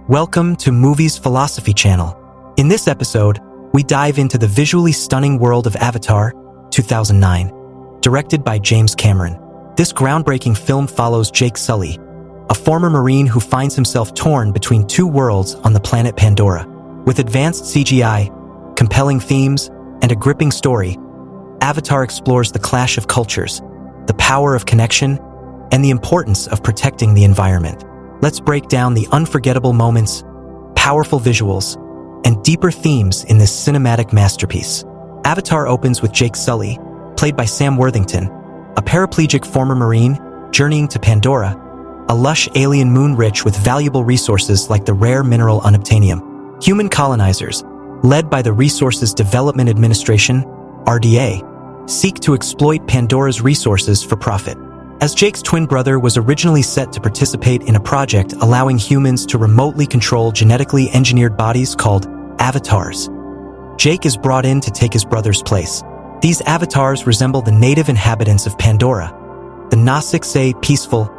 Welcome to Movies Philosophy Channel. In this episode, we dive into the visually stunning world of Avatar 2009, directed by James Cameron. This groundbreaking film follows Jake Sully, a former Marine who finds himself torn between two worlds on the planet Pandora. With advanced CGI, compelling themes, and a gripping story, Avatar explores the clash of cultures, the power of connection, and the importance of protecting the environment. Let's break down the unforgettable moments, powerful visuals, and deeper themes in this cinematic masterpiece. Avatar opens with Jake Sully, played by Sam Worthington, a paraplegic former Marine journeying to Pandora, a lush alien moon rich with valuable resources like the rare mineral unobtainium. Human colonizers, led by the Resources Development Administration, RDA, seek to exploit Pandora's resources for profit. As Jake's twin brother was originally set to participate in a project allowing humans to remotely control genetically engineered bodies called avatars, Jake is brought in to take his brother's place. These avatars resemble the native inhabitants of Pandora, the Nausicaa, a peaceful,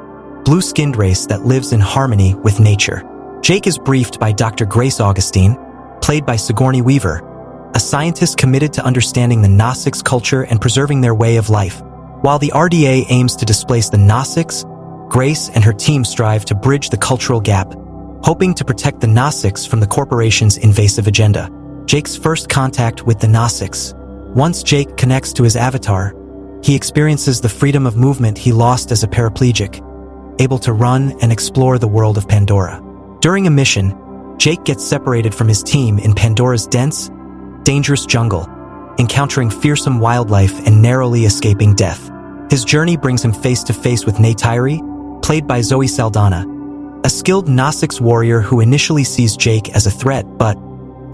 blue-skinned race that lives in harmony with nature. Jake is briefed by Dr. Grace Augustine, played by Sigourney Weaver, a scientist committed to understanding the Nausicaa culture and preserving their way of life. While the RDA aims to displace the Nausicaa, Grace and her team strive to bridge the cultural gap, hoping to protect the Nausicaa from the corporation's invasive agenda. Jake's first contact with the Nausicaa. Once Jake connects to his avatar, he experiences the freedom of movement he lost as a paraplegic, able to run and explore the world of Pandora. During a mission, Jake gets separated from his team in Pandora's dense, dangerous jungle, encountering fearsome wildlife and narrowly escaping death. His journey brings him face-to-face with Neytiri, played by Zoe Saldana, a skilled Nausicaa warrior who initially sees Jake as a threat, but,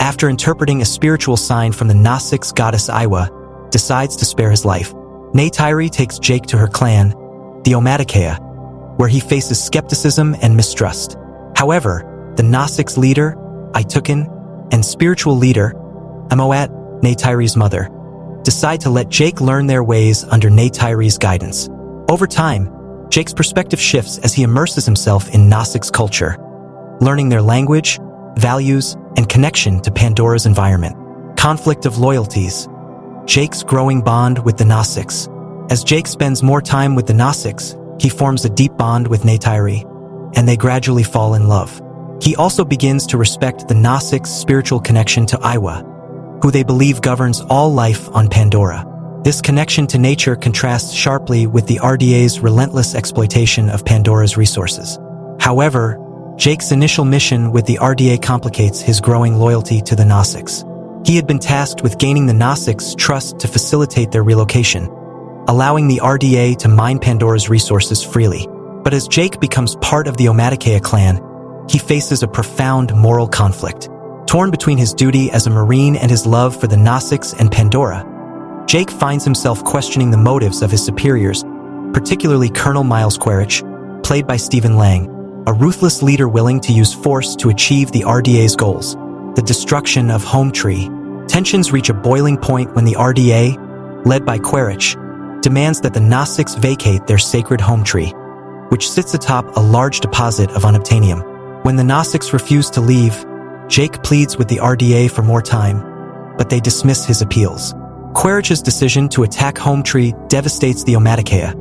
after interpreting a spiritual sign from the Nausicaa goddess Iwa, decides to spare his life. Neytiri takes Jake to her clan, the Omaticaya, where he faces skepticism and mistrust. However, the Nausicaa leader, Itukin, and spiritual leader, Amoat, Neytiri's mother, decide to let Jake learn their ways under Neytiri's guidance. Over time, Jake's perspective shifts as he immerses himself in Nausicaa culture, learning their language, values, and connection to Pandora's environment. Conflict of loyalties. Jake's growing bond with the Nausicaa. As Jake spends more time with the Nausicaa, he forms a deep bond with Neytiri, and they gradually fall in love. He also begins to respect the Nausicaa's spiritual connection to Iwa, who they believe governs all life on Pandora. This connection to nature contrasts sharply with the RDA's relentless exploitation of Pandora's resources. However, Jake's initial mission with the RDA complicates his growing loyalty to the Nausicaa. He had been tasked with gaining the Nausicaa's trust to facilitate their relocation, allowing the RDA to mine Pandora's resources freely. But as Jake becomes part of the Omaticaya clan, he faces a profound moral conflict. Torn between his duty as a Marine and his love for the Nausicaa and Pandora, Jake finds himself questioning the motives of his superiors, particularly Colonel Miles Quaritch, played by Stephen Lang, a ruthless leader willing to use force to achieve the RDA's goals. The destruction of Home Tree. Tensions reach a boiling point when the RDA, led by Quaritch, demands that the Nausicaa vacate their sacred Home Tree, which sits atop a large deposit of unobtainium. When the Nausicaa refuse to leave, Jake pleads with the RDA for more time, but they dismiss his appeals. Quaritch's decision to attack Home Tree devastates the Omaticaya,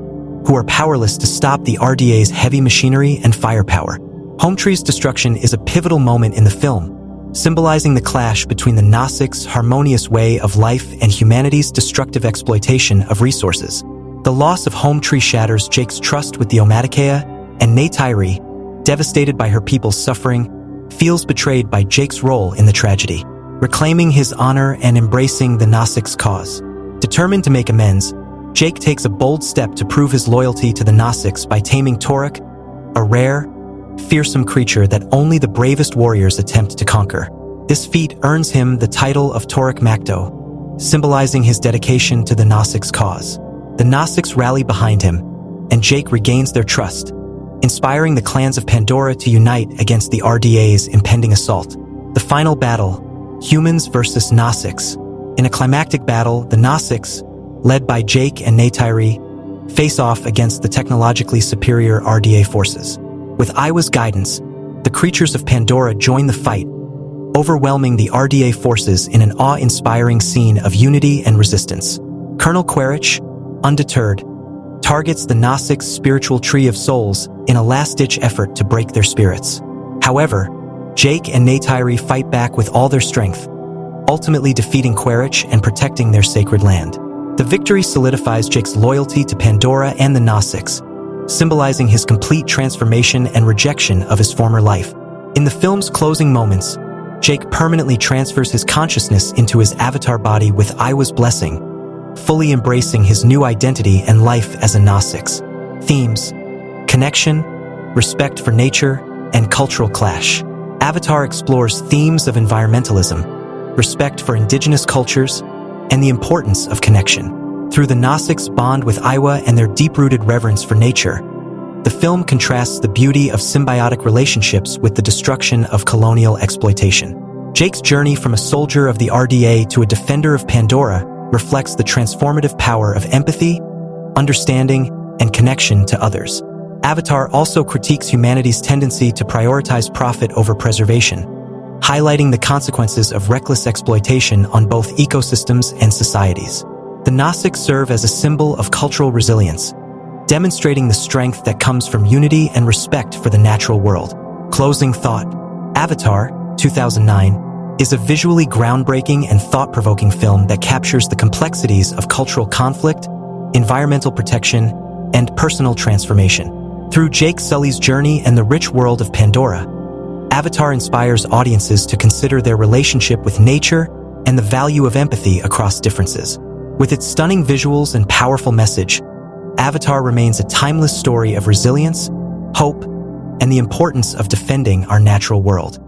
who are powerless to stop the RDA's heavy machinery and firepower. Home Tree's destruction is a pivotal moment in the film, symbolizing the clash between the Nausicaa's harmonious way of life and humanity's destructive exploitation of resources. The loss of Home Tree shatters Jake's trust with the Omaticaya, and Neytiri, devastated by her people's suffering, feels betrayed by Jake's role in the tragedy. Reclaiming his honor and embracing the Nausicaa's cause. Determined to make amends, Jake takes a bold step to prove his loyalty to the Nausicaa by taming Toruk, a rare, fearsome creature that only the bravest warriors attempt to conquer. This feat earns him the title of Toruk Makto, symbolizing his dedication to the Nausicaa's cause. The Nausicaa rally behind him, and Jake regains their trust, inspiring the clans of Pandora to unite against the RDA's impending assault. The final battle, humans versus Nausicaa. In a climactic battle, the Nausicaa, led by Jake and Neytiri, face off against the technologically superior RDA forces. With Iwa's guidance, the creatures of Pandora join the fight, overwhelming the RDA forces in an awe-inspiring scene of unity and resistance. Colonel Quaritch, undeterred, targets the Gnostics' spiritual tree of souls in a last-ditch effort to break their spirits. However, Jake and Neytiri fight back with all their strength, ultimately defeating Quaritch and protecting their sacred land. The victory solidifies Jake's loyalty to Pandora and the Gnostics, symbolizing his complete transformation and rejection of his former life. In the film's closing moments, Jake permanently transfers his consciousness into his avatar body with Iwa's blessing, fully embracing his new identity and life as a Gnostics. Themes: connection, respect for nature, and cultural clash. Avatar explores themes of environmentalism, respect for indigenous cultures, and the importance of connection. Through the Gnostics' bond with Iwa and their deep-rooted reverence for nature, the film contrasts the beauty of symbiotic relationships with the destruction of colonial exploitation. Jake's journey from a soldier of the RDA to a defender of Pandora reflects the transformative power of empathy, understanding, and connection to others. Avatar also critiques humanity's tendency to prioritize profit over preservation, highlighting the consequences of reckless exploitation on both ecosystems and societies. The Gnostics serve as a symbol of cultural resilience, demonstrating the strength that comes from unity and respect for the natural world. Closing thought: Avatar, 2009, is a visually groundbreaking and thought-provoking film that captures the complexities of cultural conflict, environmental protection, and personal transformation. Through Jake Sully's journey and the rich world of Pandora, Avatar inspires audiences to consider their relationship with nature and the value of empathy across differences. With its stunning visuals and powerful message, Avatar remains a timeless story of resilience, hope, and the importance of defending our natural world.